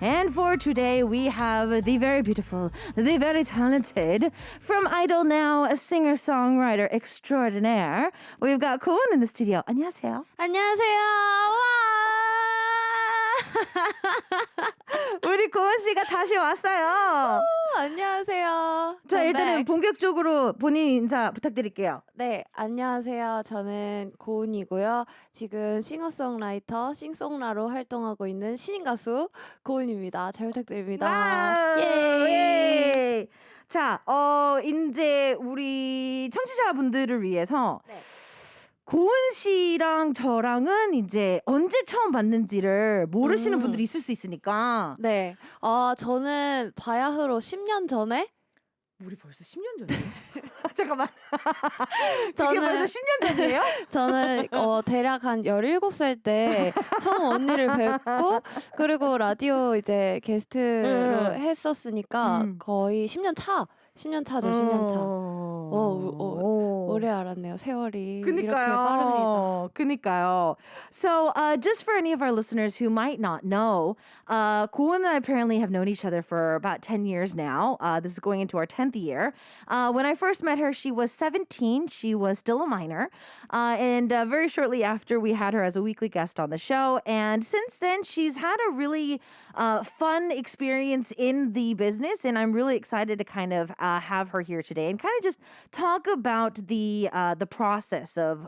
And for today, we have the very beautiful, the very talented, from Idol now, a singer-songwriter extraordinaire. We've got Gowoon in the studio. 안녕하세요. 안녕하세요. 우리 고은 씨가 다시 왔어요. 안녕하세요. 자, I'm 일단은 back. 본격적으로 본인 인사 부탁드릴게요. 네, 안녕하세요. 저는 고은이고요. 지금 싱어송라이터, 싱송라로 활동하고 있는 신인 가수 고은입니다. 잘 부탁드립니다. 와우, 예. 예. 자, 이제 우리 청취자분들을 위해서 네. 고은 씨랑 저랑은 이제 언제 처음 봤는지를 모르시는 분들이 있을 수 있으니까. 네, 저는 바야흐로 10년 전에 우리 벌써 10년 전이에요? 잠깐만. 그게 저는- 벌써 10년 전이에요? 저는 대략 한 17살 때 처음 언니를 뵙고 그리고 라디오 이제 게스트로 했었으니까 거의 10년 차죠. 10년 차. 오래 알았네요. 세월이 이렇게 빠릅니다. 그니까요. So, just for any of our listeners who might not know, Gowoon and I apparently have known each other for about 10 years now. This is going into our 10th year. When I first met her, she was 17. She was still a minor. And very shortly after, we had her as a weekly guest on the show. And since then, she's had a really fun experience in the business. And I'm really excited to kind of have her here today and kind of just talk about the process of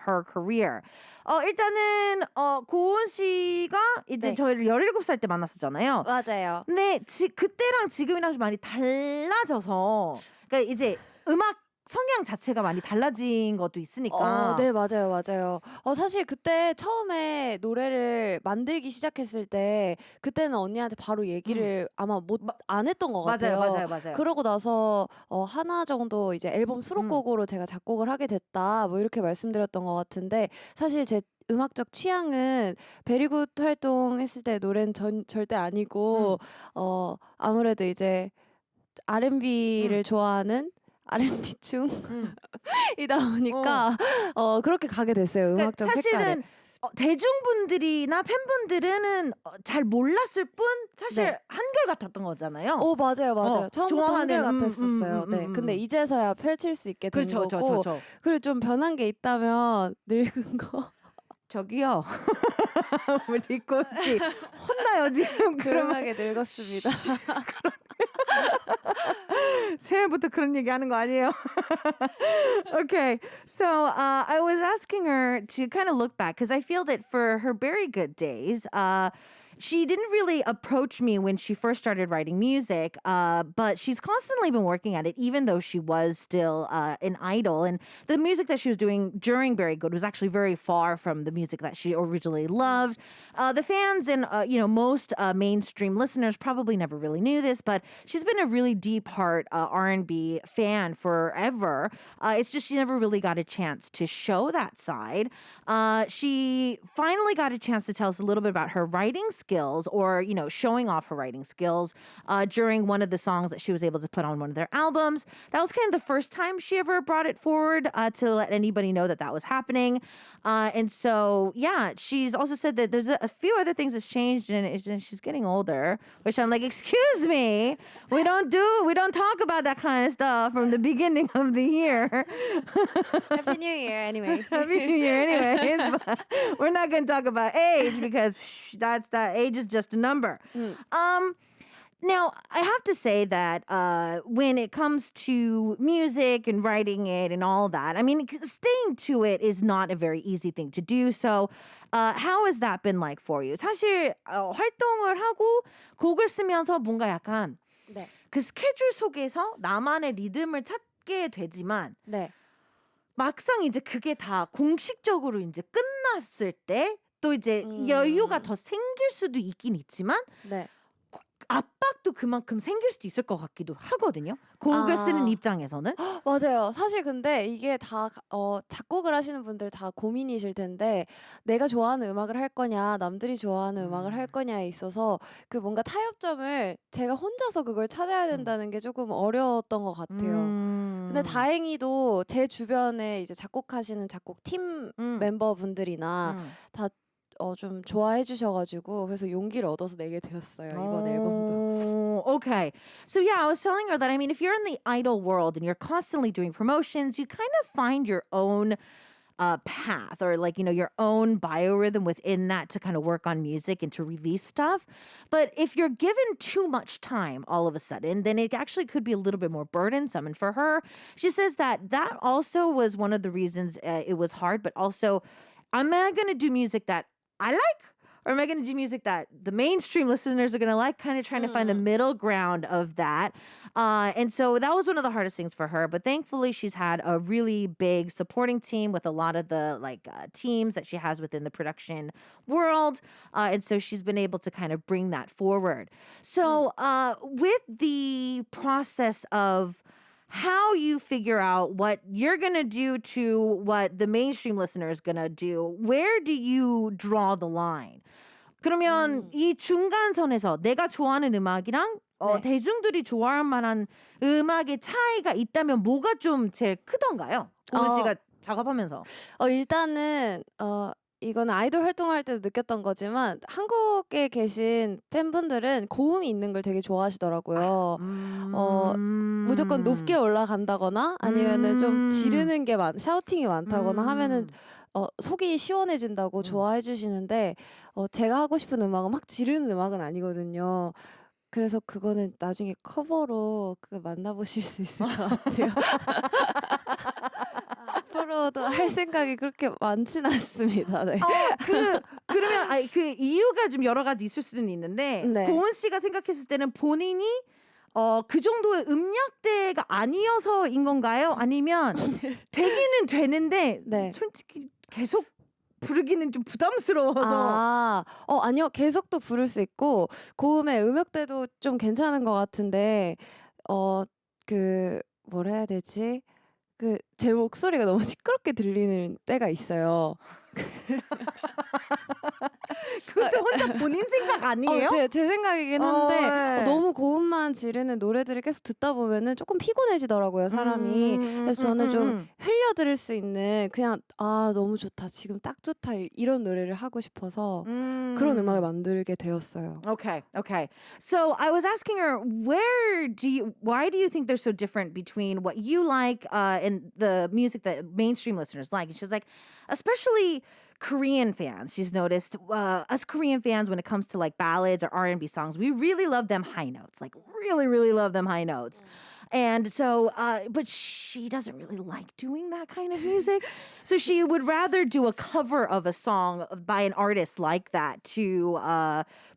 her career. 일단은 고은 씨가 이제 네. 저희를 17살 때 만났었잖아요. 맞아요. 근데 그때랑 지금이랑 좀 많이 달라져서 그러니까 이제 음악 성향 자체가 많이 달라진 것도 있으니까. 네, 맞아요. 사실 그때 처음에 노래를 만들기 시작했을 때 그때는 언니한테 바로 얘기를 아마 안 했던 것 같아요. 맞아요. 그러고 나서 하나 정도 이제 앨범 수록곡으로 제가 작곡을 하게 됐다 뭐 이렇게 말씀드렸던 것 같은데 사실 제 음악적 취향은 베리굿 활동했을 때 노래는 절대 아니고 아무래도 이제 R&B를 좋아하는 R&B 충이다 보니까 그렇게 가게 됐어요. 음악적 그러니까 색깔에. 사실은 대중분들이나 팬분들은 잘 몰랐을 뿐 사실 네. 한결같았던 거잖아요. 맞아요. 처음부터 좋아하는, 한결같았었어요. 네, 근데 이제서야 펼칠 수 있게 된 거고. 그리고 좀 변한 게 있다면 늙은 거. 저기요. 우리 꽃이 혼나요 지금. 조용하게 늙었습니다. 새해부터 그런 얘기 하는 거 아니에요? Okay, so I was asking her to kind of look back because I feel that for her very good days, she didn't really approach me when she first started writing music, but she's constantly been working at it, even though she was still an idol. And the music that she was doing during Very Good was actually very far from the music that she originally loved. The fans and most mainstream listeners probably never really knew this, but she's been a really deep heart R&B fan forever. It's just she never really got a chance to show that side. She finally got a chance to tell us a little bit about her writing skills or, showing off her writing skills during one of the songs that she was able to put on one of their albums. That was kind of the first time she ever brought it forward to let anybody know that was happening. And so, yeah, she's also said that there's a few other things that's changed and she's getting older, which I'm like, excuse me, we don't talk about that kind of stuff from the beginning of the year. Happy New Year, anyway. Happy New Year anyways, but we're not going to talk about age because that age is just a number. Now, I have to say that when it comes to music and writing it and all that, I mean, staying to it is not a very easy thing to do. So how has that been like for you? 사실 활동을 하고 곡을 쓰면서 뭔가 약간 네. 그 스케줄 속에서 나만의 리듬을 찾게 되지만 네. 막상 이제 그게 다 공식적으로 이제 끝났을 때 또 이제 여유가 더 생길 수도 있긴 있지만 네. 압박도 그만큼 생길 수도 있을 것 같기도 하거든요. 곡을 쓰는 입장에서는. 맞아요. 사실 근데 이게 다 작곡을 하시는 분들 다 고민이실 텐데 내가 좋아하는 음악을 할 거냐 남들이 좋아하는 음악을 할 거냐에 있어서 그 뭔가 타협점을 제가 혼자서 그걸 찾아야 된다는 게 조금 어려웠던 것 같아요. 근데 다행히도 제 주변에 이제 작곡하시는 작곡팀 멤버분들이나 다 좀 좋아해 주셔가지고 그래서 용기를 얻어서 내게 되었어요. 이번 앨범도. Okay. So yeah, I was telling her that I mean, if you're in the idol world and you're constantly doing promotions, you kind of find your own path or like, your own biorhythm within that to kind of work on music and to release stuff. But if you're given too much time all of a sudden, then it actually could be a little bit more burdensome. And for her, she says that also was one of the reasons it was hard, but also, am I going to do music that I like? Or am I going to do music that the mainstream listeners are going to like? Kind of trying to find the middle ground of that. And so that was one of the hardest things for her. But thankfully, she's had a really big supporting team with a lot of the teams that she has within the production world. And so she's been able to kind of bring that forward. So with the process of how you figure out what you're going to do to what the mainstream listener is going to do, where do you draw the line? 그러면 이 중간선에서 내가 좋아하는 음악이랑 네. 대중들이 좋아할 만한 음악의 차이가 있다면 뭐가 좀 제일 크던가요? 고은 씨가 작업하면서. 일단은 이거는 아이돌 활동할 때도 느꼈던 거지만 한국에 계신 팬분들은 고음이 있는 걸 되게 좋아하시더라고요. 무조건 높게 올라간다거나 아니면은 좀 지르는 게 샤우팅이 많다거나 하면은 속이 시원해진다고 좋아해 주시는데 제가 하고 싶은 음악은 막 지르는 음악은 아니거든요. 그래서 그거는 나중에 커버로 만나보실 수 있을 것 같아요. 앞으로도 할 생각이 그렇게 많진 않습니다. 네. 그러면 그 이유가 좀 여러 가지 있을 수는 있는데 네. 고은 씨가 생각했을 때는 본인이 그 정도의 음역대가 아니어서인 건가요? 아니면 되기는 되는데 네. 솔직히 계속 부르기는 좀 부담스러워서. 아니요. 계속도 부를 수 있고 고음의 음역대도 좀 괜찮은 것 같은데 뭐라 해야 되지? 제 목소리가 너무 시끄럽게 들리는 때가 있어요. 그것도 혼자 본인 생각 아니에요? 제 생각이긴 한데 너무 고음만 지르는 노래들을 계속 듣다 보면은 조금 피곤해지더라고요, 사람이. 그래서 저는 좀 흘려 들을 수 있는 그냥 너무 좋다, 지금 딱 좋다 이런 노래를 하고 싶어서 그런 음악을 만들게 되었어요. Okay. So I was asking her, why do you think they're so different between what you like and the music that mainstream listeners like? And she's like, especially Korean fans. She's noticed us Korean fans, when it comes to ballads or R&B songs, we really love them high notes, really, really love them high notes. And so, but she doesn't really like doing that kind of music. So she would rather do a cover of a song by an artist like that to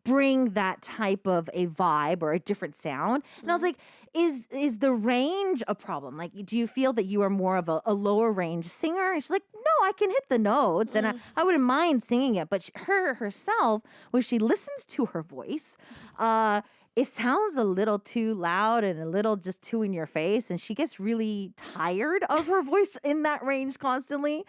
bring that type of a vibe or a different sound. And I was like, is the range a problem? Do you feel that you are more of a lower range singer? And she's like, no, I can hit the notes and I wouldn't mind singing it. But herself, when she listens to her voice, it sounds a little too loud and a little just too in your face. And she gets really tired of her voice in that range constantly.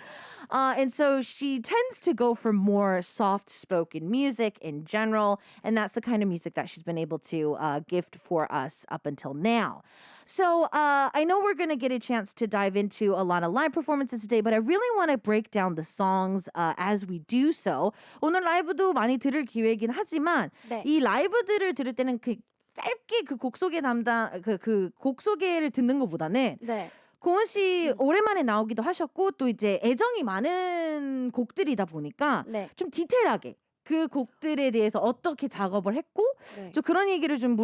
And so she tends to go for more soft-spoken music in general. And that's the kind of music that she's been able to gift for us up until now. So I know we're going to get a chance to dive into a lot of live performances today, but I really want to break down the songs as we do so. 오늘 라이브도 많이 들을 기회이긴 하지만 네. 이 라이브들을 들을 때는 짧게 곡 소개 곡 소개를 듣는 것보다는 네. 고은 씨 오랜만에 나오기도 하셨고 또 이제 애정이 많은 곡들이다 보니까 네. 좀 디테일하게 그 곡들에 대해서 어떻게 작업을 했고 네. 좀 그런 얘기를 좀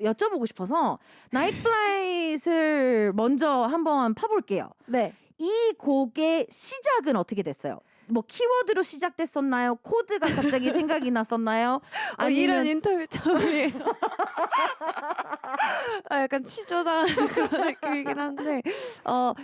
여쭤보고 싶어서 나이트 플라잇을 먼저 한번 파볼게요. 네. 이 곡의 시작은 어떻게 됐어요? 뭐 키워드로 시작됐었나요? 코드가 갑자기 생각이 났었나요? 이런 인터뷰 처음이에요. 약간 치조당하는 그런 느낌이긴 한데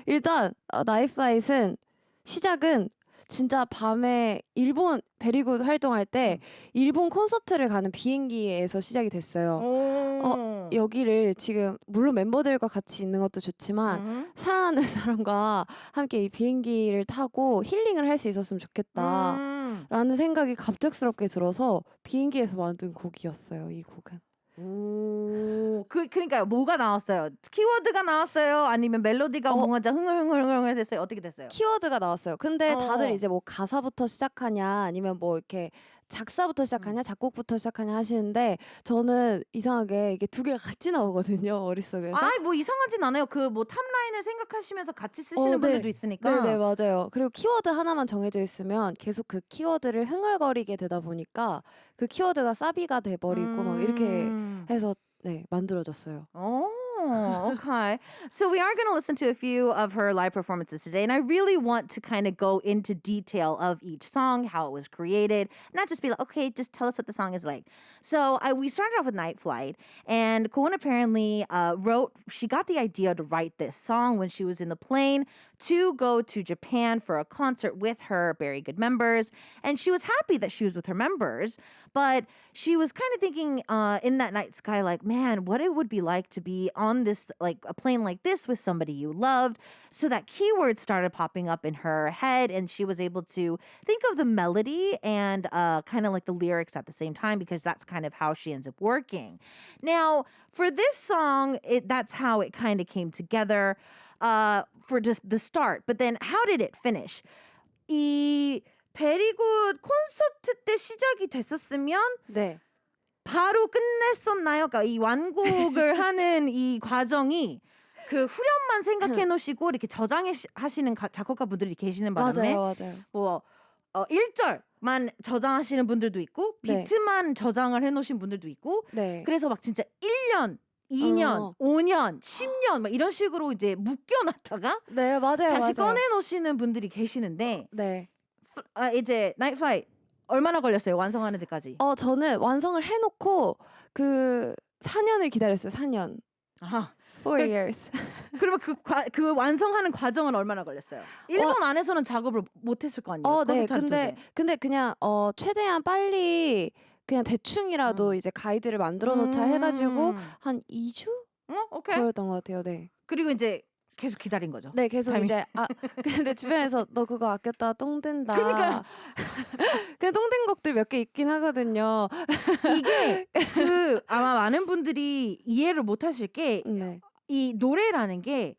일단 나이트 플라잇은 시작은 진짜 밤에 일본 베리굿 활동할 때 일본 콘서트를 가는 비행기에서 시작이 됐어요. 여기를 지금 물론 멤버들과 같이 있는 것도 좋지만 사랑하는 사람과 함께 이 비행기를 타고 힐링을 할 수 있었으면 좋겠다라는 생각이 갑작스럽게 들어서 비행기에서 만든 곡이었어요. 이 곡은. 그러니까요. 뭐가 나왔어요? 키워드가 나왔어요? 아니면 멜로디가 뭔가 흥얼흥얼 됐어요? 어떻게 됐어요? 키워드가 나왔어요. 근데 다들 이제 뭐 가사부터 시작하냐 아니면 뭐 이렇게 작사부터 시작하냐 작곡부터 시작하냐 하시는데 저는 이상하게 이게 두 개가 같이 나오거든요. 머릿속에서. 뭐 이상하진 않아요. 그 뭐 탑라인을 생각하시면서 같이 쓰시는 분들도 있으니까. 네, 맞아요. 그리고 키워드 하나만 정해져 있으면 계속 그 키워드를 흥얼거리게 되다 보니까 그 키워드가 사비가 돼버리고 막 이렇게 해서 네, 만들어졌어요. Oh, okay. So we are going to listen to a few of her live performances today, and I really want to kind of go into detail of each song, how it was created, not just be like, okay, just tell us what the song is like. So we started off with Night Flight, and Gowoon apparently she got the idea to write this song when she was in the plane to go to Japan for a concert with her Very Good members, and she was happy that she was with her members, but she was kind of thinking in that night sky, like, man, what it would be like to be on this, like a plane like this with somebody you loved. So that keyword started popping up in her head, and she was able to think of the melody and kind of like the lyrics at the same time, because that's kind of how she ends up working. Now, for this song, that's how it kind of came together for just the start. But then how did it finish? 이 베리굿 콘서트 때 시작이 됐었으면 네. 바로 끝냈었나요? 그러니까 이 완곡을 하는 이 과정이 그 후렴만 생각해 놓으시고 이렇게 저장하시는 작곡가 분들이 계시는 바람에 맞아요. 뭐 1절만 저장하시는 분들도 있고 네. 비트만 저장을 해 놓으신 분들도 있고 네. 그래서 막 진짜 1년 2년, 5년, 10년 막 이런 식으로 이제 묶여놨다가 네, 맞아요. 다시 꺼내놓으시는 분들이 계시는데 네. 이제 나이트 플라이트 얼마나 걸렸어요? 완성하는 데까지? 저는 완성을 해놓고 그 4년을 기다렸어요. 4년. 아하. 4 years. 그러면 그 완성하는 과정은 얼마나 걸렸어요? 일본 안에서는 작업을 못했을 거 아니에요? 네. 근데 그냥 최대한 빨리 그냥 대충이라도 이제 가이드를 만들어 놓자 해가지고 한 2주? 오케이. 그랬던 것 같아요. 네. 그리고 이제 계속 기다린 거죠. 네, 계속 이제 근데 주변에서 너 그거 아꼈다 똥 된다. 그러니까 그냥 똥 된 곡들 몇 개 있긴 하거든요. 이게 아마 많은 분들이 이해를 못하실 게 이 노래라는 게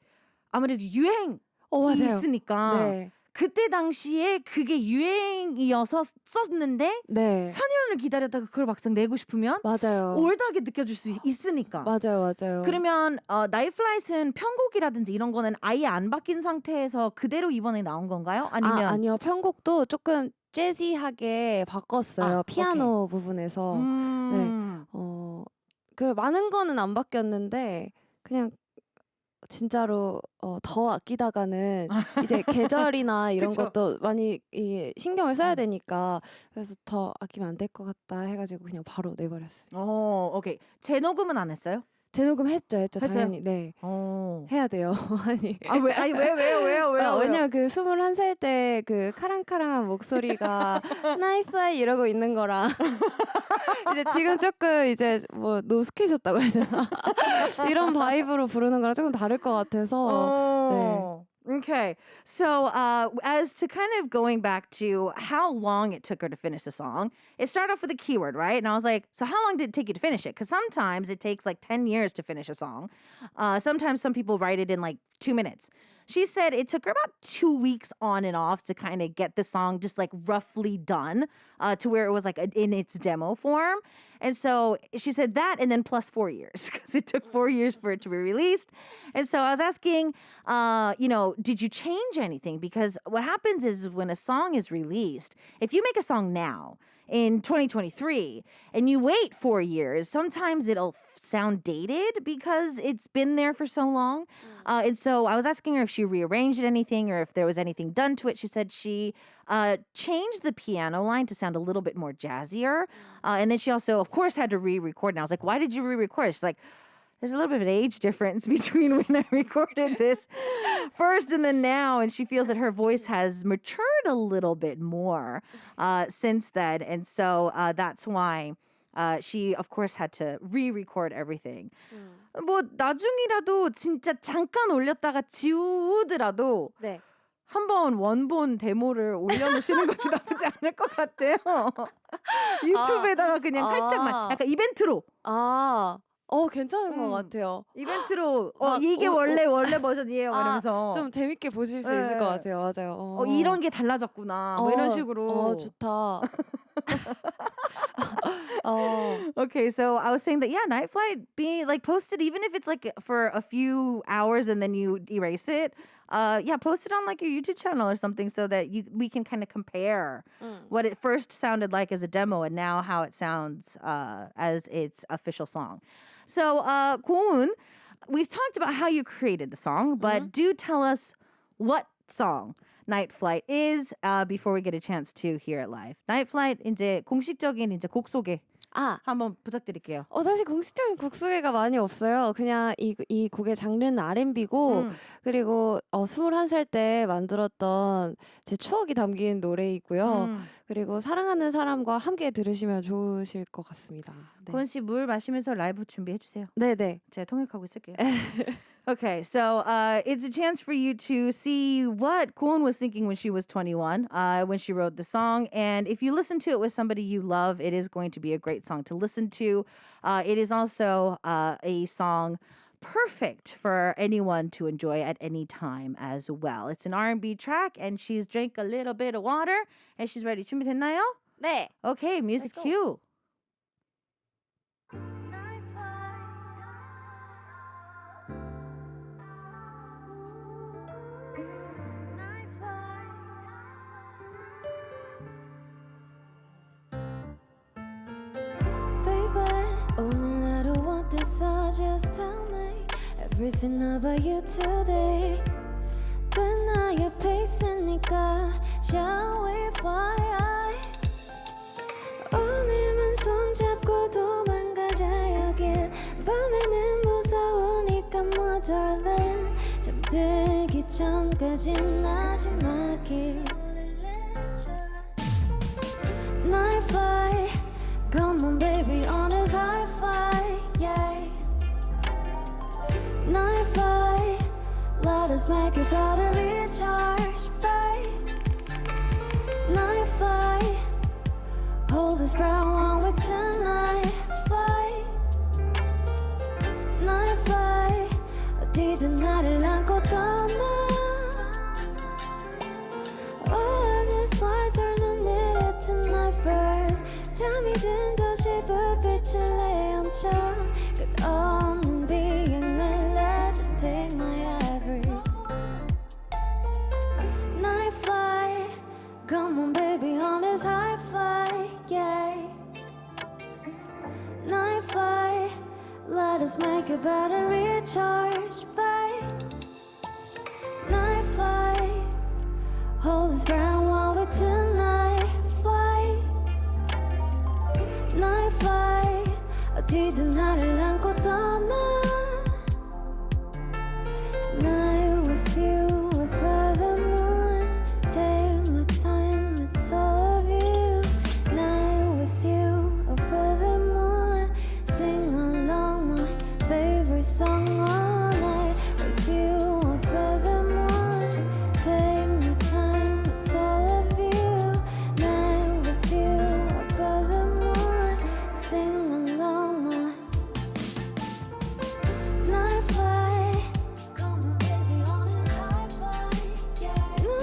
아무래도 유행이 맞아요. 있으니까 네. 그때 당시에 그게 유행이어서 썼는데 4년을 기다렸다가 그걸 막상 내고 싶으면 맞아요. 올드하게 느껴질 수 있으니까. 맞아요. 그러면 나이트 플라이트는 편곡이라든지 이런 거는 아예 안 바뀐 상태에서 그대로 이번에 나온 건가요? 아니면 아니요. 편곡도 조금 재즈하게 바꿨어요. 피아노 부분에서. 네. 그 많은 거는 안 바뀌었는데 그냥 진짜로 더 아끼다가는 이제 계절이나 이런 것도 많이 신경을 써야 되니까 그래서 더 아끼면 안 될 것 같다 해가지고 그냥 바로 내버렸어요. 오케이. 재녹음은 안 했어요? 재녹음 했죠 당연히. 네. 해야 돼요. 왜요? 왜냐면 그 21살 때 그 카랑카랑한 목소리가 나이프라이 이러고 있는 거랑 이제 지금 조금 이제 뭐 노숙해졌다고 해야 되나 이런 바이브로 부르는 거랑 조금 다를 것 같아서. 네. Okay. So as to kind of going back to how long it took her to finish the song, it started off with a keyword, right? And I was like, so how long did it take you to finish it? Because sometimes it takes like 10 years to finish a song. Sometimes some people write it in like 2 minutes. She said it took her about 2 weeks on and off to kind of get the song just like roughly done to where it was like in its demo form. And so she said that and then plus 4 years because it took 4 years for it to be released. And so I was asking, did you change anything? Because what happens is when a song is released, if you make a song now, in 2023 and you wait 4 years, sometimes it'll sound dated because it's been there for so long. And so I was asking her if she rearranged anything or if there was anything done to it. She said she changed the piano line to sound a little bit more jazzier. And then she also, of course, had to re-record. And I was like, why did you re-record? She's like, there's a little bit of an age difference between when I recorded this first and then now. And she feels that her voice has matured a little bit more since then. And so that's why she, of course, had to re-record everything. 뭐 나중이라도 진짜 잠깐 올렸다가 지우더라도 한번 원본 데모를 올려놓으시는 것도 나쁘지 않을 것 같아요. 유튜브에다가 그냥 살짝만 약간 이벤트로. 괜찮은 것 같아요. 이벤트로 막 이게 원래 버전이에요. 이러면서 좀 재밌게 보실 수 있을 것 같아요. 맞아요. 이런 게 달라졌구나. 뭐 이런 식으로. 좋다. Okay, so I was saying that Night Flight being like posted, even if it's like for a few hours and then you erase it. Post it on like your YouTube channel or something so that we can kind of compare what it first sounded like as a demo and now how it sounds as its official song. So, Gowoon, we've talked about how you created the song, but do tell us what song Night Flight is before we get a chance to hear it live. Night Flight 이제 공식적인 이제 곡 소개 한번 부탁드릴게요. 사실 공식적인 곡 소개가 많이 없어요. 그냥 이 곡의 장르는 R&B고 그리고 21살 때 만들었던 제 추억이 담긴 노래이고요. 그리고 사랑하는 사람과 함께 들으시면 좋으실 것 같습니다. 네. 고은 씨 물 마시면서 라이브 준비해 주세요. 네네. 제가 통역하고 있을게요. Okay, so it's a chance for you to see what Gowoon was thinking when she was 21, when she wrote the song. And if you listen to it with somebody you love, it is going to be a great song to listen to. It is also a song perfect for anyone to enjoy at any time as well. It's an R&B track, and she's drank a little bit of water, and she's ready. 준비됐나요? 네. Okay, music cue. So just tell me everything about you today. 된 나의 페이스니까 shall we fly? 오늘만 손잡고 도망가자 여길 밤에는 무서우니까 뭐 darling 잠들기 전까진 나지막히 Night fly Come on baby on this high fly yeah Night flight, let us make it better recharge, babe. Night flight, hold this breath while we tonight flight. Night flight, 어디든 나를 안고 떠나. All of these lights are not needed tonight first. 잠이 든 도시 불빛을 헤엄쳐 끝없는 비행을 Just take my every night flight. Come on, baby, on this high flight, yeah. Night flight, let us make it better recharge, babe. Night flight, hold this breath while we tonight flight. Night flight, 어디든 나를 안고 떠나. Night with you over the moon. Take my time, it's all of you. Night with you over the moon. Sing along my favorite song all night. With you over the moon. Take my time, it's all of you. Night with you over the moon. Sing along my night flight. Come on, baby, on this high flight, yeah. No,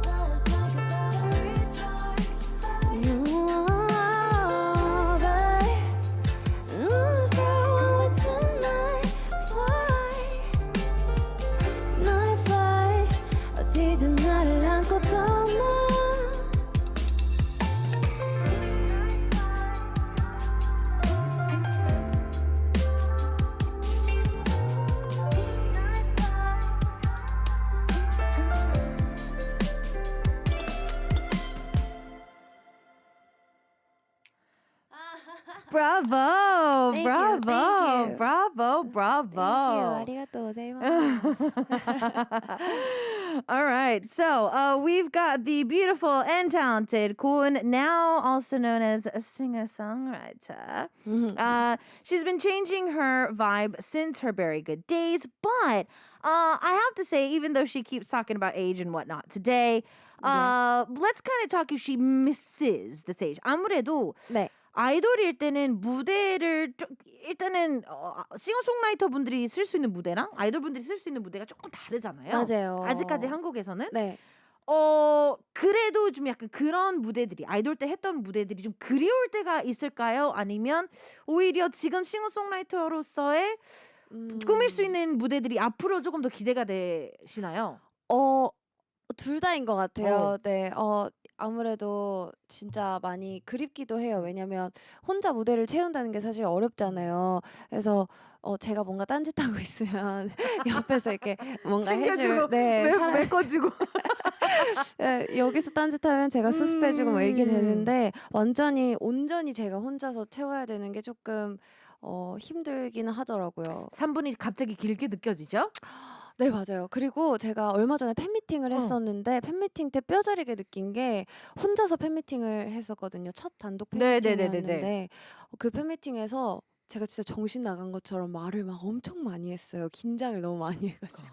let us make a better recharge, babe. No, babe. Let's go on with tonight flight. Night flight, 어디든 나를 안고 떠나. Bravo, Thank you, bravo, thank you. bravo, bravo. Thank you. 아리가또 고자이마스. All right, so we've got the beautiful and talented Gowoon, now also known as a singer-songwriter. She's been changing her vibe since her very good days, but I have to say, even though she keeps talking about age and whatnot today, let's kind of talk if she misses the stage. 아무래도 네. 아이돌일 때는 무대를 일단은 싱어송라이터 분들이 쓸 수 있는 무대랑 아이돌 분들이 쓸 수 있는 무대가 조금 다르잖아요. 맞아요. 아직까지 한국에서는. 네. 그래도 좀 약간 그런 무대들이 아이돌 때 했던 무대들이 좀 그리울 때가 있을까요? 아니면 오히려 지금 싱어송라이터로서의 꾸밀 수 있는 무대들이 앞으로 조금 더 기대가 되시나요? 둘 다인 것 같아요. 네. 아무래도 진짜 많이 그립기도 해요. 왜냐면 혼자 무대를 채운다는 게 사실 어렵잖아요. 그래서 제가 뭔가 딴짓하고 있으면 옆에서 이렇게 뭔가 해줄 메꿔주고 네, 여기서 딴짓하면 제가 수습해주고 뭐 이렇게 되는데 온전히 제가 혼자서 채워야 되는 게 조금 힘들기는 하더라고요. 3분이 갑자기 길게 느껴지죠? 네, 맞아요. 그리고 제가 얼마 전에 팬미팅을 했었는데 팬미팅 때 뼈저리게 느낀 게 혼자서 팬미팅을 했었거든요. 첫 단독 팬미팅이었는데 그 팬미팅에서 제가 진짜 정신 나간 것처럼 말을 막 엄청 많이 했어요. 긴장을 너무 많이 해가지고.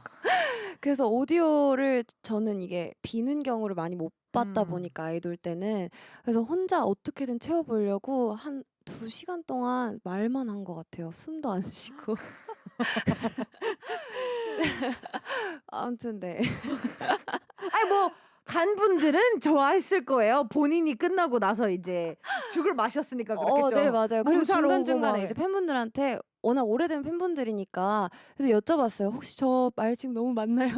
그래서 오디오를 저는 이게 비는 경우를 많이 못 봤다 보니까 아이돌 때는 그래서 혼자 어떻게든 채워보려고 한 2시간 동안 말만 한 것 같아요. 숨도 안 쉬고. 아무튼 네. 아니 뭐 간 분들은 좋아했을 거예요. 본인이 끝나고 나서 이제 죽을 마셨으니까 그렇겠죠. 네, 맞아요. 그리고 공사로 오고 중간중간에 막. 이제 팬분들한테 워낙 오래된 팬분들이니까 그래서 여쭤봤어요. 혹시 저 말 지금 너무 많나요?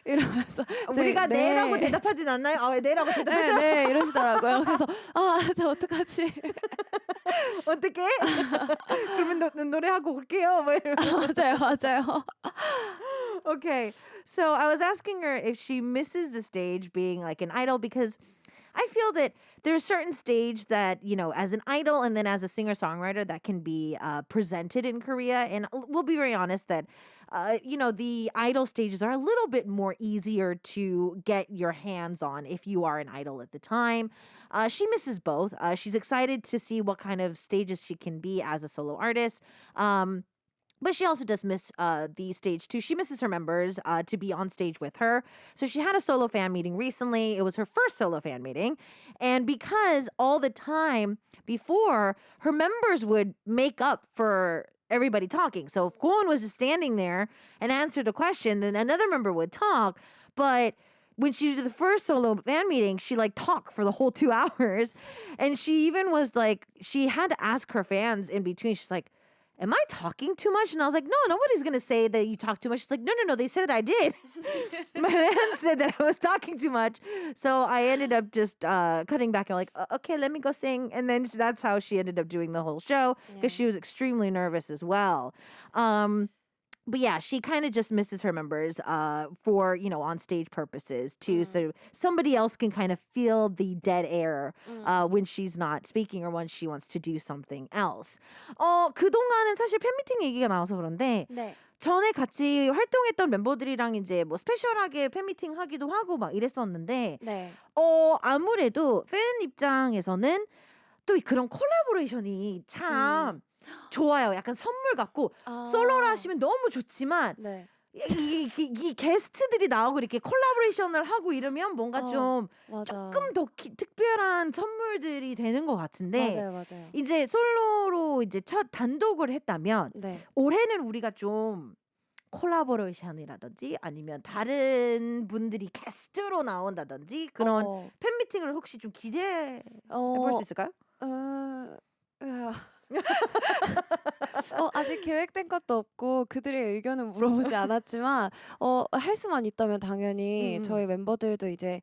이러면서 우리가 네라고 대답하진 않나요? 왜 네라고 대답해서 네 이러시더라고요. 그래서 저 어떡하지? 어떻게? 그러면 노래하고 올게요. 뭐 맞아요. Okay, so I was asking her if she misses the stage being like an idol because I feel that there's a certain stage that, you know, as an idol and then as a singer-songwriter that can be presented in Korea. And we'll be very honest that, you know, the idol stages are a little bit more easier to get your hands on if you are an idol at the time. She misses both. She's excited to see what kind of stages she can be as a solo artist. But she also does miss the stage too. She misses her members to be on stage with her. So she had a solo fan meeting recently. It was her first solo fan meeting. And because all the time before, her members would make up for everybody talking. So if Gowoon was just standing there and answered a question, then another member would talk. But when she did the first solo fan meeting, she like talked for the whole 2 hours. And she even was like, she had to ask her fans in between. She's like, am I talking too much? And I was like, no, nobody's going to say that you talk too much. She's like, no, they said I did. My man said that I was talking too much. So I ended up just cutting back and like, okay, let me go sing. And then that's how she ended up doing the whole show because she was extremely nervous as well. But yeah, she kind of just misses her members for, you know, on stage purposes too. So somebody else can kind of feel the dead air when she's not speaking or when she wants to do something else. 그동안은 사실 팬미팅 얘기가 나와서 그런데 네. 전에 같이 활동했던 멤버들이랑 이제 뭐 스페셜하게 팬미팅 하기도 하고 막 이랬었는데 네. 아무래도 팬 입장에서는 또 그런 콜라보레이션이 참 좋아요. 약간 선물 같고 솔로로 하시면 너무 좋지만 네. 이 게스트들이 나오고 이렇게 콜라보레이션을 하고 이러면 뭔가 좀 맞아. 조금 더 특별한 선물들이 되는 것 같은데 맞아요. 이제 솔로로 이제 첫 단독을 했다면 네. 올해는 우리가 좀 콜라보레이션이라든지 아니면 다른 분들이 게스트로 나온다든지 그런 팬미팅을 혹시 좀 기대해 볼 수 있을까요? 아직 계획된 것도 없고 그들의 의견은 물어보지 않았지만 할 수만 있다면 당연히 저희 멤버들도 이제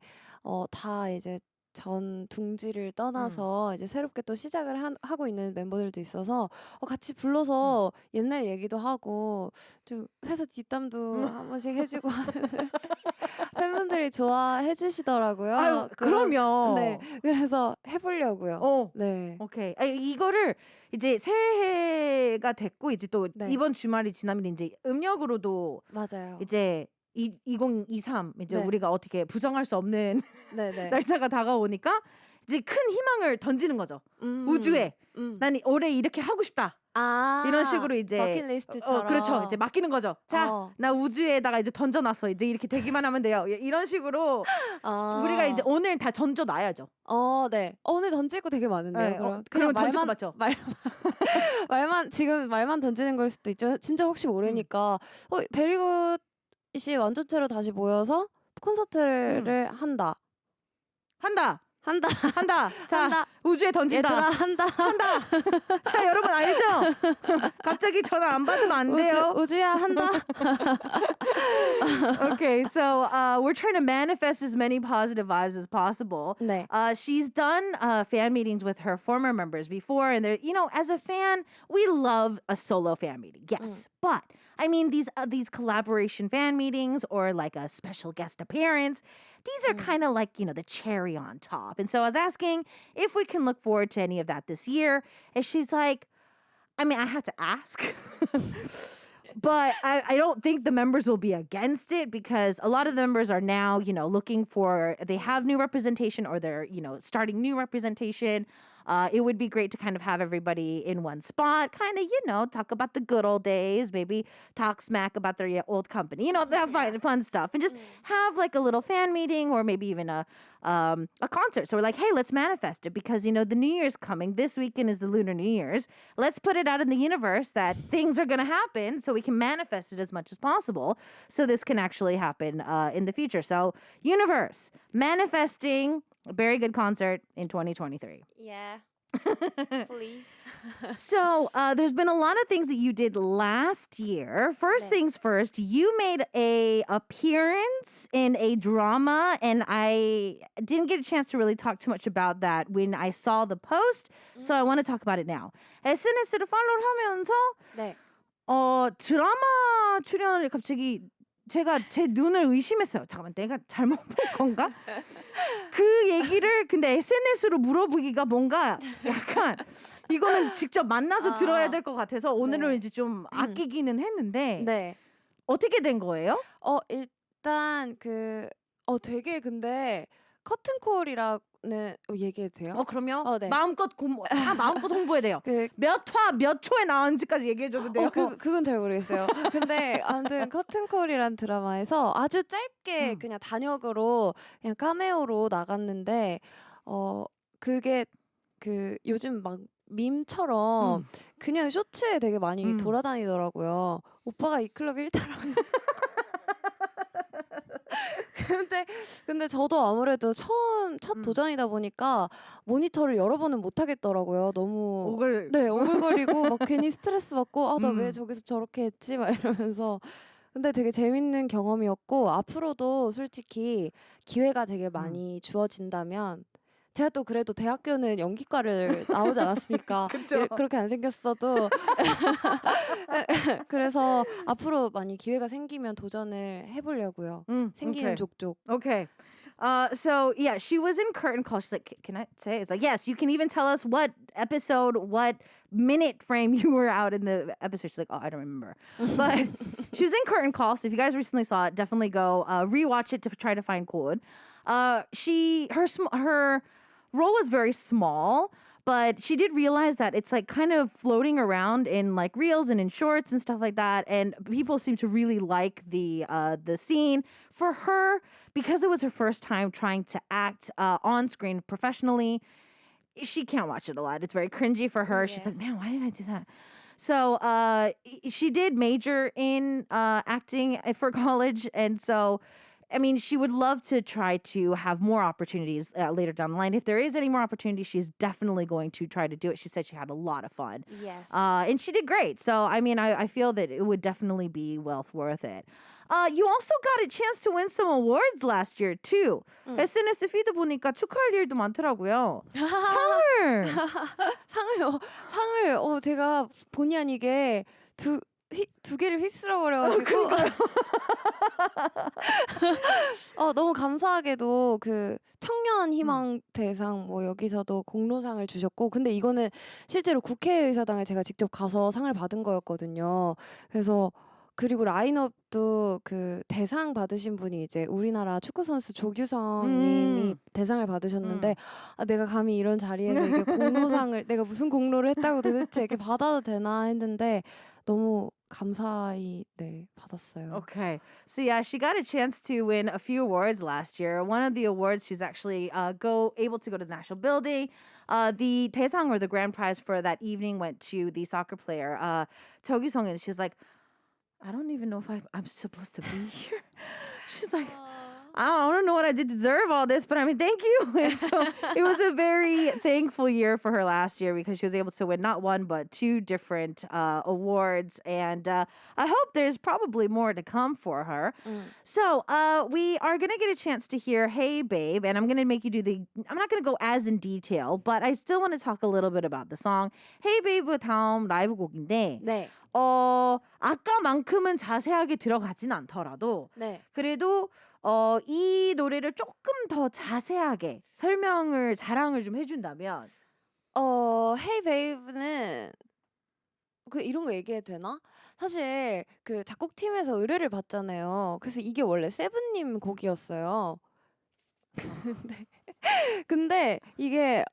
다 이제 전 둥지를 떠나서 이제 새롭게 또 시작을 하고 있는 멤버들도 있어서 같이 불러서 옛날 얘기도 하고 좀 회사 뒷담도 한 번씩 해주고 팬분들이 좋아해 주시더라고요. 아유, 그러면 네, 그래서 해보려고요. 네. 오케이. 이거를 이제 새해가 됐고 이제 또 이번 주말이 지나면 이제 음력으로도 맞아요. 이제 2023 이제 네. 우리가 어떻게 부정할 수 없는 네네. 날짜가 다가오니까 이제 큰 희망을 던지는 거죠. 우주에 난 올해 이렇게 하고 싶다. 이런 식으로 이제 버킷리스트처럼. 그렇죠. 이제 맡기는 거죠. 자, 어. 나 우주에다가 이제 던져놨어. 이제 이렇게 되기만 하면 돼요. 이런 식으로 우리가 이제 오늘 다 던져놔야죠. 네. 오늘 던질 거 되게 많은데요. 네, 그럼 그러면 그냥 던질 거 말만 맞죠? 말만 지금 말만 던지는 걸 수도 있죠. 진짜 혹시 모르니까 베리굿이 완전체로 다시 모여서 콘서트를 한다. 자, 한다. 우주에 던진다. 얘들아 한다. 자, 여러분 알죠? 갑자기 전화 안 받으면 안 돼요. 우주야 한다. Okay, so we're trying to manifest as many positive vibes as possible. 네. She's done fan meetings with her former members before, and they're, as a fan, we love a solo fan meeting. Yes, but I mean these collaboration fan meetings or like a special guest appearance. These are kind of like, the cherry on top. And so I was asking if we can look forward to any of that this year. And she's like, I mean, I have to ask. But I don't think the members will be against it because a lot of the members are now, looking for, they have new representation or they're, starting new representation. It would be great to kind of have everybody in one spot, kind of, talk about the good old days, maybe talk smack about their old company, that fun stuff, and just have like a little fan meeting or maybe even a concert. So we're like, hey, let's manifest it because, the New Year's coming. This weekend is the Lunar New Year's. Let's put it out in the universe that things are going to happen so we can manifest it as much as possible so this can actually happen in the future. So universe, manifesting a very good concert in 2023. Yeah. Please. So there's been a lot of things that you did last year. First things first, you made a appearance in a drama, and I didn't get a chance to really talk too much about that when I saw the post. So I want to talk about it now. SNS를 팔로우를 하면서 네. 드라마 출연을 갑자기 제가 제 눈을 의심했어요. 잠깐만, 내가 잘못 본 건가? 그 얘기를 근데 SNS로 물어보기가 뭔가 약간 이거는 직접 만나서 들어야 될 것 같아서 오늘은 이제 좀 아끼기는 했는데 네. 어떻게 된 거예요? 일단 되게 근데 커튼콜이라는 얘기해도 돼요? 그럼요. 네. 마음껏 마음껏 홍보해야 돼요. 몇 화, 몇 초에 나왔는지까지 얘기해줘도 돼요. 그건 잘 모르겠어요. 근데 아무튼 커튼콜이란 드라마에서 아주 짧게 그냥 단역으로 그냥 카메오로 나갔는데 그게 요즘 막 밈처럼 그냥 쇼츠에 되게 많이 돌아다니더라고요. 오빠가 이 클럽 1타라고. 근데 저도 아무래도 첫 도전이다 보니까 모니터를 여러 번은 못 하겠더라고요. 너무 오글거리고 막 괜히 스트레스 받고 나 왜 저기서 저렇게 했지 막 이러면서. 근데 되게 재밌는 경험이었고 앞으로도 솔직히 기회가 되게 많이 주어진다면 제가 또 그래도 대학교는 연기과를 나오지 않았습니까? 그렇게 안 생겼어도 그래서 앞으로 많이 기회가 생기면 도전을 해보려고요. 생기는 족족. Okay. So yeah, she was in curtain call. She's like, can I say? It's like, yes, you can even tell us what episode, what minute frame you were out in the episode. She's like, I don't remember. But she was in curtain call. So if you guys recently saw it, definitely go rewatch it to try to find Gowoon. Her role was very small, but she did realize that it's like kind of floating around in like reels and in shorts and stuff like that. And people seem to really like the scene. For her, because it was her first time trying to act on screen professionally, she can't watch it a lot. It's very cringy for her. She's like, man, why did I do that? So she did major in acting for college. And so I mean, she would love to try to have more opportunities later down the line. If there is any more opportunities, she's definitely going to try to do it. She said she had a lot of fun. Yes. And she did great. So, I mean, I feel that it would definitely be well worth it. You also got a chance to win some awards last year, too. SNS 피드 보니까 축하할 일도 많더라고요. 상을 제가 본의 아니게 두 개를 휩쓸어 버려가지고 너무 감사하게도 그 청년 희망 대상 뭐 여기서도 공로상을 주셨고 근데 이거는 실제로 국회의사당을 제가 직접 가서 상을 받은 거였거든요. 그래서 그리고 라인업도 그 대상 받으신 분이 이제 우리나라 축구 선수 조규성님이 대상을 받으셨는데 아, 내가 감히 이런 자리에서 이게 공로상을 내가 무슨 공로를 했다고 도대체 이렇게 받아도 되나 했는데 너무 감사히 네 받았어요. Okay. So yeah, she got a chance to win a few awards last year. One of the awards, she's actually able to go to the national building. The 대상 or the grand prize for that evening went to the soccer player, Cho Sung, and she's like, I don't even know if I'm supposed to be here. She's like, I don't know what I did to deserve all this, but I mean, thank you. And so it was a very thankful year for her last year because she was able to win not one, but two different awards. And I hope there's probably more to come for her. So we are going to get a chance to hear Hey Babe, and I'm going to make you I'm not going to go as in detail, but I still want to talk a little bit about the song. Hey Babe 다음 라이브 곡인데 네. 아까만큼은 자세하게 들어가진 않더라도 네. 그래도 이 노래를 조금 더 자세하게 자랑을 좀 해준다면 Hey Babe는 그 이런 거 얘기해도 되나? 사실 그 작곡팀에서 의뢰를 받잖아요. 그래서 이게 원래 세븐님 곡이었어요. 근데 이게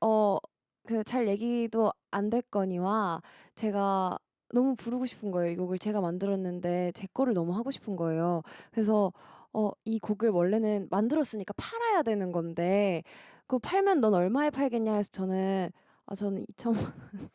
그 잘 얘기도 안 됐거니와 제가 너무 부르고 싶은 거예요. 이 곡을 제가 만들었는데 제 거를 너무 하고 싶은 거예요. 그래서 이 곡을 원래는 만들었으니까 팔아야 되는 건데 그거 팔면 넌 얼마에 팔겠냐 해서 저는 2천만 원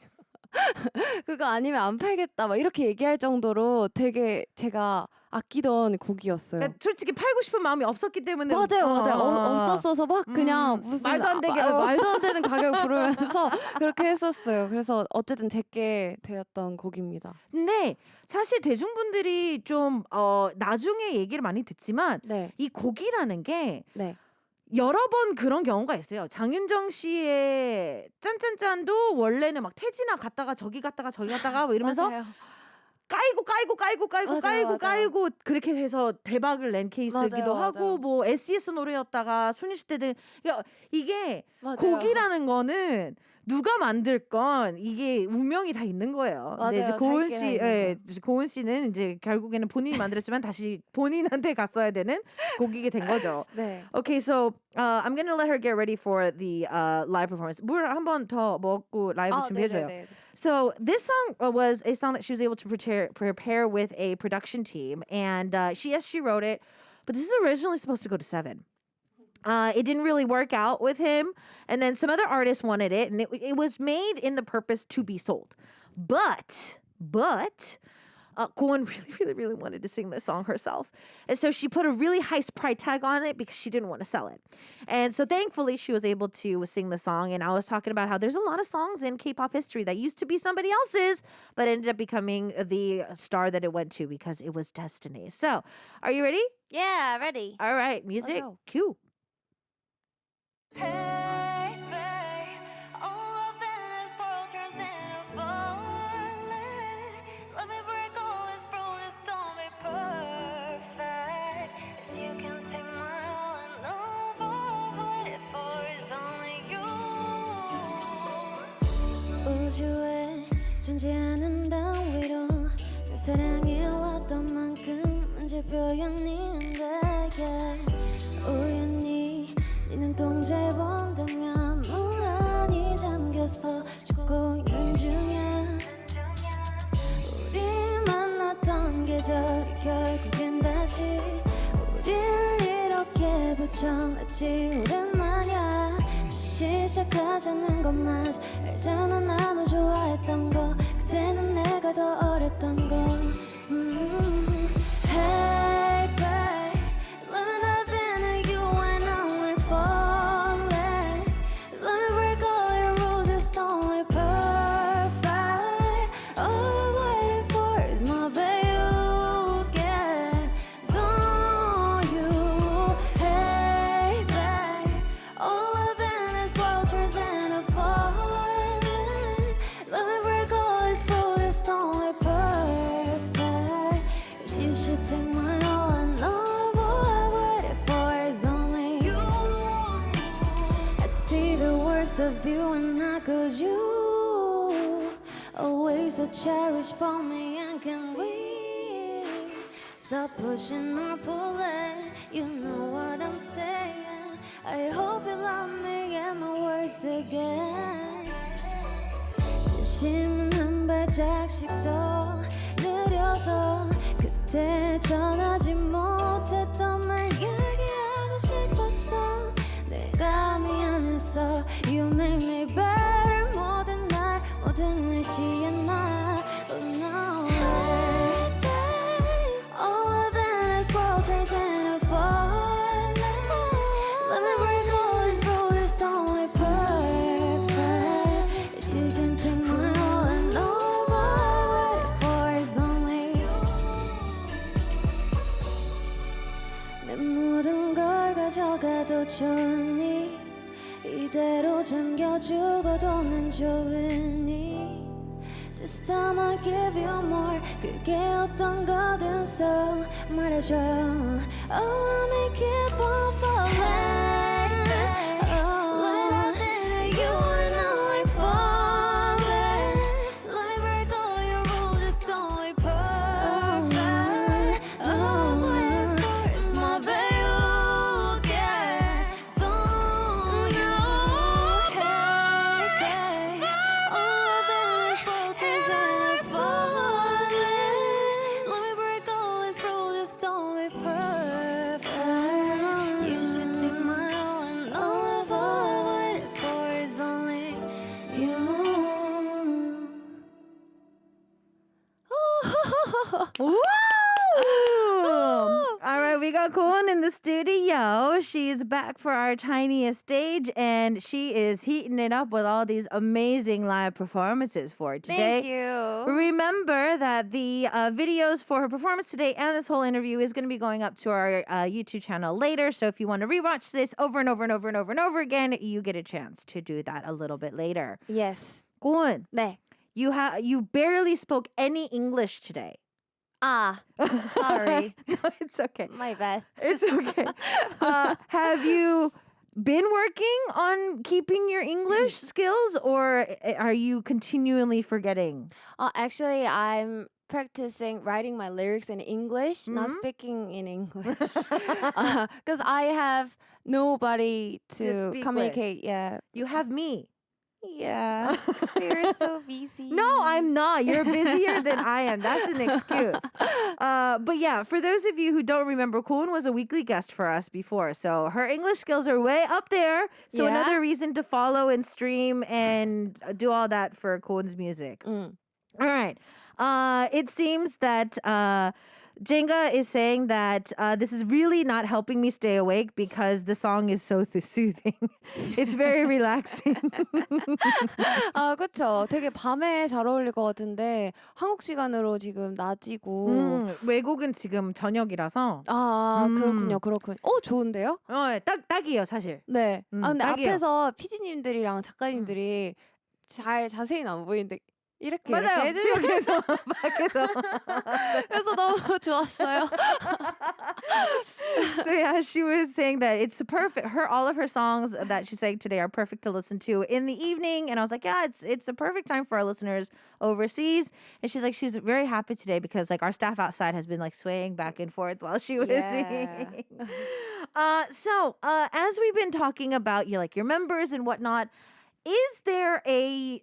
그거 아니면 안 팔겠다 막 이렇게 얘기할 정도로 되게 제가 아끼던 곡이었어요. 그러니까 솔직히 팔고 싶은 마음이 없었기 때문에 맞아요. 없었어서 막 그냥 무슨 말도 안 되게 말도 안 되는 가격 부르면서 그렇게 했었어요. 그래서 어쨌든 제게 되었던 곡입니다. 근데 사실 대중분들이 좀 나중에 얘기를 많이 듣지만 네. 이 곡이라는 게 네. 여러 번 그런 경우가 있어요. 장윤정 씨의 짠짠짠도 원래는 막 태진아 갔다가 저기 갔다가 뭐 이러면서 맞아요. 까이고 그렇게 해서 대박을 낸 케이스이기도 맞아요. 하고 뭐 SES 노래였다가 소녀시대 등 이게 맞아요. 곡이라는 거는 누가 만들 건 이게 운명이 다 있는 거예요. 근데 이제 맞아요. 고은 씨는 이제 결국에는 본인이 만들었지만 다시 본인한테 갔어야 되는 곡이게 된 거죠. 네. Okay, so I'm gonna let her get ready for the live performance. 물 한 번 더 먹고 라이브 준비해줘요. 네네네. So this song was a song that she was able to prepare with a production team, and she wrote it, but this is originally supposed to go to 7. It didn't really work out with him, and then some other artists wanted it, and it was made in the purpose to be sold. But Gowoon really wanted to sing this song herself, and so she put a really high price tag on it because she didn't want to sell it. And so thankfully she was able to sing the song. And I was talking about how there's a lot of songs in K-pop history that used to be somebody else's, but ended up becoming the star that it went to because it was destiny. So, are you ready? Yeah, ready. All right, music, go. cue. Hey, babe, all of this world turns into falling. Let me break all this rules, don't be perfect. If you can take my all and all what it for is only you. 우주에 존재하는 단위로 널 사랑해왔던 만큼 문제 표현인데 우연히 네 눈동자 본다면 무한히 잠겨서 죽고 있는 중이야. 우리 만났던 계절이 결국엔 다시 우릴 이렇게 붙여놨지 오랜만이야. 다시 시작하자는 것마저 알잖아. 나도 좋아했던 거 그때는 내가 더 어렸던 거. Hey babe, let me dive into you and only falling. Let me break all your rules, just only perfect. All I'm waiting for is my babe, yeah. Don't you? Hey babe, all of in this world turns into falling. Let me break all these rules, just only perfect. 'Cause you should take my all and all I waited for is only you. I see the worst of you and not 'cause you always so cherished for me. And can we So pushing or pulling, you know what I'm saying. I hope you love me and my words again. 진심은 한 발짝씩 더 느려서 그때 전하지 못했던 말 얘기하고 싶었어. 내가 미안했어. You made me better 모든 날씨에 나. Oh no. All of it is world tracing and falling. Let me break all these rules, it's only perfect. If you can take my all and all I wait for is only you. 내 모든 걸 가져가도 좋으니 이대로 잠겨 죽어도 난 좋으니 This time I'll give you more 그게 어떤 거든 so 말해줘 Oh let me keep on falling Oh you and I like falling Let me break all your rules just don't be perfect Oh waiting for is my babe yeah Don't know hey All of it is world chasing and falling Let me break all these rules just don't be perfect You should take my all and all of I waited for is only you Woo! All right, we got Gowoon in the studio. She's back for our Tiniest Stage, and she is heating it up with all these amazing live performances for today. Thank you. Remember that the videos for her performance today and this whole interview is going to be going up to our YouTube channel later. So if you want to rewatch this over and over and over and over and over again, you get a chance to do that a little bit later. Yes. Gowoon, 네. you barely spoke any English today. Sorry. No, it's okay. My bad. It's okay. Have you been working on keeping your English skills, or are you continually forgetting? Actually, I'm practicing writing my lyrics in English, not speaking in English. Because I have nobody To to speak communicate. Yeah. You have me. Yeah. You're so busy. No, I'm not. You're busier than I am. That's an excuse. But yeah, for those of you who don't remember, Gowoon was a weekly guest for us before. So her English skills are way up there. So Yeah? another reason to follow and stream and do all that for Gowoon's music. Mm. All right. It seems that Jenga is saying that this is really not helping me stay awake because the song is so soothing. It's very relaxing. 그쵸. 되게 밤에 잘 어울릴 것 같은데 한국 시간으로 지금 낮이고. 외국은 지금 저녁이라서. 그렇군요. 좋은데요? 딱이에요, 사실. 네. 근데 딱이에요. 앞에서 PD님들이랑 작가님들이 자세히는 안 보이는데 이렇게 맞아요. 해주셔서 밖에서. 그래서 너무 좋았어요. So yeah, she was saying that it's perfect. All of her songs that she sang today are perfect to listen to in the evening. And I was like, yeah, it's a perfect time for our listeners overseas. And she's like, she's very happy today because like our staff outside has been like swaying back and forth while she was singing. So as we've been talking about your members and whatnot, is there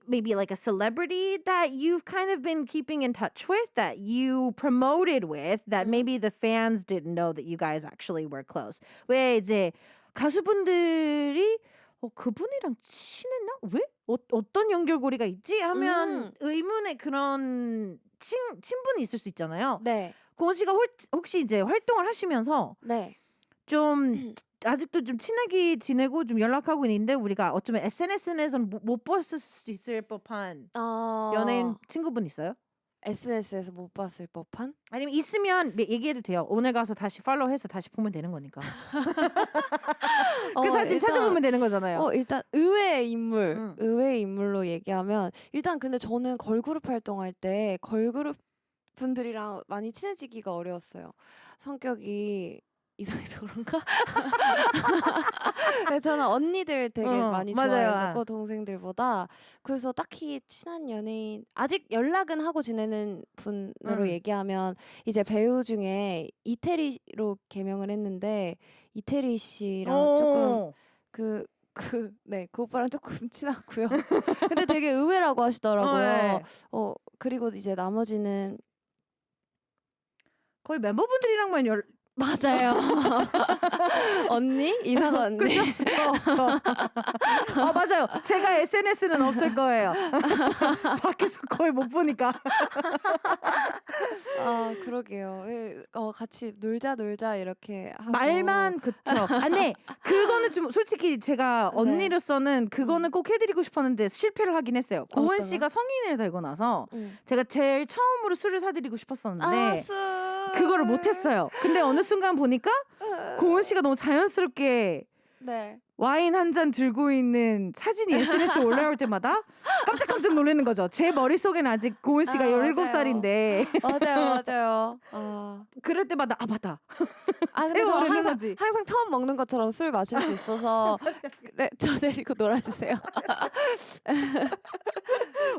maybe like a celebrity that you've kind of been keeping in touch with that you promoted with that maybe the fans didn't know that you guys actually were close? 왜 이제 가수분들이 그분이랑 친했나? 왜? 어떤 연결고리가 있지? 하면 의문의 그런 친분이 있을 수 있잖아요. 네. 고은 씨가 혹시 이제 활동을 하시면서 네. 좀 아직도 좀 친하게 지내고 좀 연락하고 있는데 우리가 어쩌면 SNS에서는 못 봤을 수도 있을 법한 연예인 친구분 있어요? SNS에서 못 봤을 법한? 아니면 있으면 얘기해도 돼요. 오늘 가서 다시 팔로우해서 다시 보면 되는 거니까. 그 사진 찾아보면 되는 거잖아요. 일단 의외의 인물로 얘기하면 일단 근데 저는 걸그룹 활동할 때 걸그룹 분들이랑 많이 친해지기가 어려웠어요. 성격이 이상해서 그런가? 네, 저는 언니들 되게 많이 맞아요. 좋아했었고 동생들보다. 그래서 딱히 친한 연예인 아직 연락은 하고 지내는 분으로 얘기하면 이제 배우 중에 이태리로 개명을 했는데 이태리 씨랑 조금 네, 그 오빠랑 조금 친하고요. 근데 되게 의외라고 하시더라고요. 네. 그리고 이제 나머지는 거의 멤버분들이랑만 맞아요. 언니? 이사가 언니. 맞아요. 제가 SNS는 없을 거예요. 밖에서 거의 못 보니까. 아, 그러게요. 같이 놀자 이렇게 하고. 말만 그쵸. 네. 그거는 좀 솔직히 제가 언니로서는 그거는 꼭 해드리고 싶었는데 실패를 하긴 했어요. 고은 씨가 성인을 되고 나서 제가 제일 처음으로 술을 사드리고 싶었었는데 그거를 못했어요. 근데 어느 순간 보니까 고은 씨가 너무 자연스럽게 네. 와인 한 잔 들고 있는 사진이 SNS에 올라올 때마다 깜짝깜짝 놀라는 거죠. 제 머릿속에는 아직 고은 씨가 17살인데 맞아요. 그럴 때마다 맞다. 근데 저 오래는 항상 하지. 처음 먹는 것처럼 술 마실 수 있어서 네, 저 데리고 놀아주세요.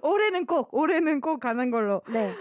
올해는 꼭 가는 걸로. 네.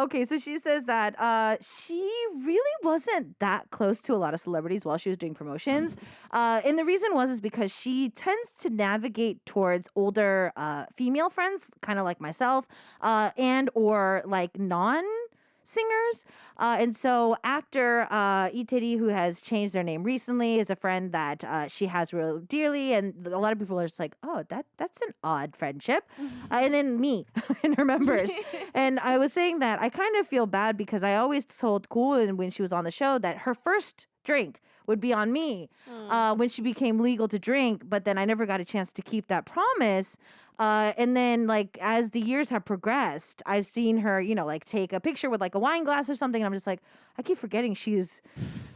Okay, so she says that she really wasn't that close to a lot of celebrities while she was doing promotions. And the reason is because she tends to navigate towards older female friends, kind of like myself, and or like non-singers. And so actor Iteri, who has changed their name recently, is a friend that she has real dearly. And a lot of people are just like, oh, that's an odd friendship. And then me and her members. And I was saying that I kind of feel bad because I always told Gowoon when she was on the show that her first drink would be on me when she became legal to drink, but then I never got a chance to keep that promise. And then, like, as the years have progressed, I've seen her, like, take a picture with, like, a wine glass or something, and I'm just like, I keep forgetting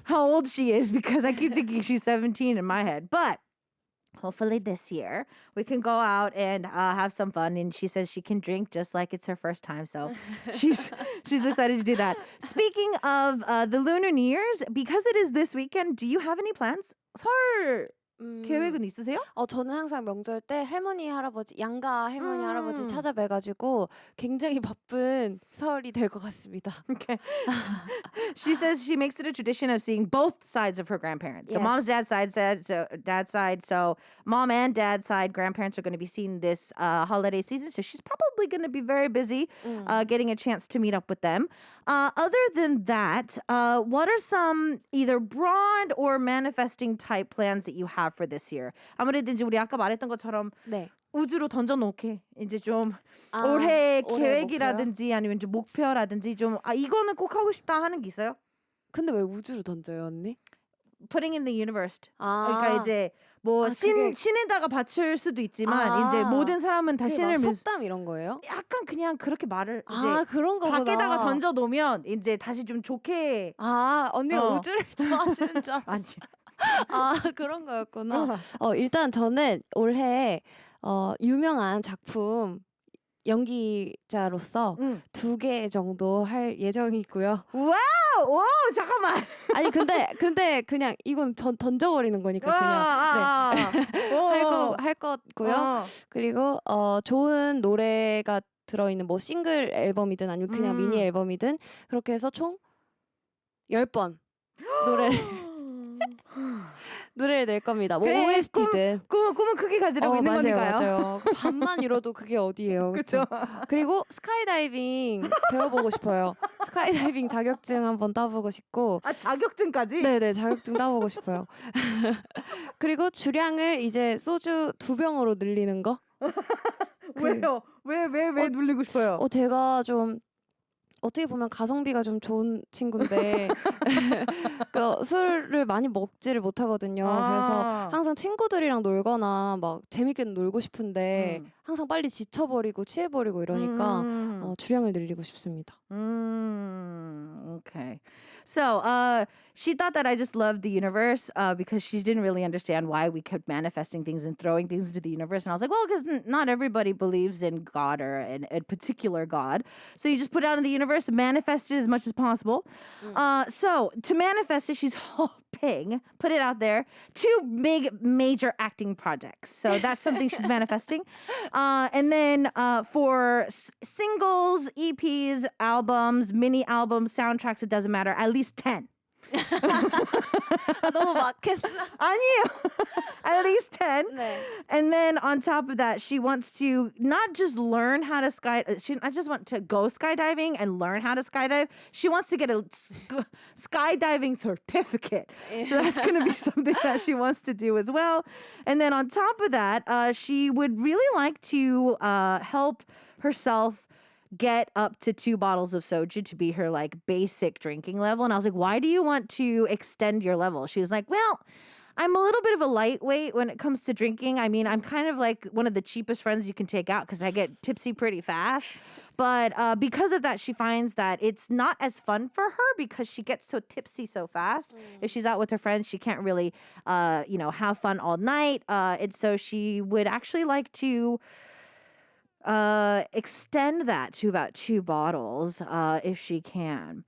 how old she is because I keep thinking she's 17 in my head. But hopefully this year we can go out and have some fun. And she says she can drink just like it's her first time. So she's excited to do that. Speaking of the Lunar New Year's, because it is this weekend, do you have any plans? 설 계획은 있으세요? 저는 항상 명절 때 양가 할머니 할아버지 찾아뵈가지고 굉장히 바쁜 설이 될 것 같습니다. Okay. She says she makes it a tradition of seeing both sides of her grandparents. So Yes. mom's dad's side. So mom and dad's side grandparents are going to be seen this holiday season. So she's probably going to be very busy getting a chance to meet up with them. Other than that, what are some either broad or manifesting type plans that you have for this year? 아무래도 이제 우리 아까 말했던 것처럼 네. 우주로 던져놓게 이제 좀 올해 올해 계획이라든지 아니면 좀 목표라든지 좀 이거는 꼭 하고 싶다 하는 게 있어요? 근데 왜 우주로 던져요, 언니? Putting in the universe. 그러니까 이제 뭐 그게- 신에다가 바칠 수도 있지만 이제 모든 사람은 다 신을 속담 이런 거예요? 약간 그냥 그렇게 말을 이제 그런 거구나. 밖에다가 던져 놓으면 이제 다시 좀 좋게 언니가 우주를 좋아하시는 줄 아니 알았어. 그런 거였구나. 일단 저는 올해 유명한 작품 연기자로서 2개 정도 할 예정이 있고요. 와우 잠깐만 아니 근데 그냥 이건 던져버리는 거니까 그냥 할 거고요. 그리고 좋은 노래가 들어있는 뭐 싱글 앨범이든 아니면 그냥 미니 앨범이든 그렇게 해서 총 10번 노래를 낼 겁니다. 뭐 그래, OST든. 꿈은 크게 가지려고 있는 거니까요. 맞아요. 반만 이뤄도 그게 어디예요. 그렇죠. 그리고 스카이다이빙 배워보고 싶어요. 스카이다이빙 자격증 한번 따보고 싶고. 자격증까지? 네네, 자격증 따보고 싶어요. 그리고 주량을 이제 소주 2병으로 늘리는 거. 왜요? 왜 눌리고 싶어요? 제가 좀 어떻게 보면 가성비가 좀 좋은 친구인데 술을 많이 먹지를 못하거든요. 그래서 항상 친구들이랑 놀거나 막 재밌게 놀고 싶은데 항상 빨리 지쳐버리고 취해버리고 이러니까 주량을 늘리고 싶습니다. Okay. So, she thought that I just loved the universe because she didn't really understand why we kept manifesting things and throwing things into the universe. And I was like, well, because not everybody believes in God or a particular God. So you just put it out in the universe and manifest it as much as possible. So to manifest it, she's hoping ping, put it out there, 2 big major acting projects. So that's something she's manifesting. And then for singles, EPs, albums, mini albums, soundtracks, it doesn't matter, at least 10. 너무 많겠나? 아니에요. At least 10. 네. And then on top of that, she wants to not just learn how to I just want to go skydiving and learn how to skydive. She wants to get a skydiving certificate. So that's going to be something that she wants to do as well. And then on top of that, she would really like to help herself get up to 2 bottles of soju to be her like basic drinking level. And I was like, why do you want to extend your level? She was like, well, I'm a little bit of a lightweight when it comes to drinking. I mean, I'm kind of like one of the cheapest friends you can take out because I get tipsy pretty fast. But because of that, she finds that it's not as fun for her because she gets so tipsy so fast. If she's out with her friends, she can't really, have fun all night. And so she would actually like to extend that to about 2 bottles if she can.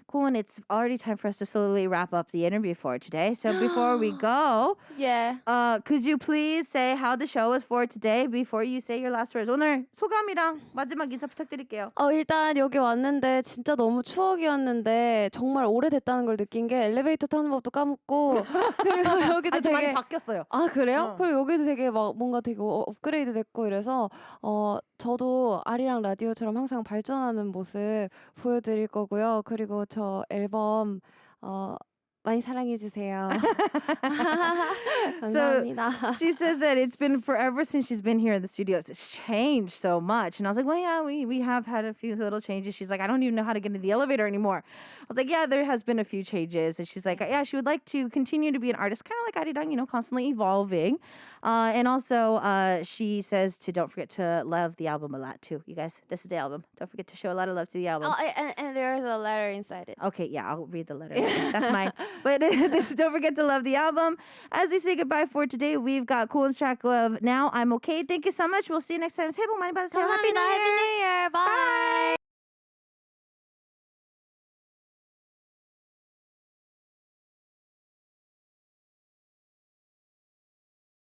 Cool, and it's already time for us to slowly wrap up the interview for today. So before we go, Yeah. could you please say how the show was for today before you say your last words? 오늘 소감이랑 마지막 인사 부탁드릴게요. 일단 여기 왔는데 진짜 너무 추억이었는데 정말 오래됐다는 걸 느낀 게 엘리베이터 타는 법도 까먹고 그리고 여기도 아주 많이 되게 바뀌었어요. 아 그래요? 어. 그리고 여기도 되게 막 뭔가 되게 업그레이드 됐고 이래서 저도 아리랑 라디오처럼 항상 발전하는 모습 보여드릴 거고요. 그리고 저 앨범 많이 사랑해 주세요. 감사합니다. She says that it's been forever since she's been here in the studios. It's changed so much. And I was like, well, yeah, we have had a few little changes. She's like, I don't even know how to get into the elevator anymore. I was like, yeah, there has been a few changes. And she's like, yeah, she would like to continue to be an artist, kind of like ARIRANG, constantly evolving. And also, she says to don't forget to love the album a lot, too. You guys, this is the album. Don't forget to show a lot of love to the album. And there's a letter inside it. Okay, yeah, I'll read the letter. That's mine. But don't forget to love the album. As we say goodbye for today, we've got Gowoon's track of Now I'm Okay. Thank you so much. We'll see you next time. 새해 복 많이 받으세요. Happy 감사합니다. New Year. Happy New Year.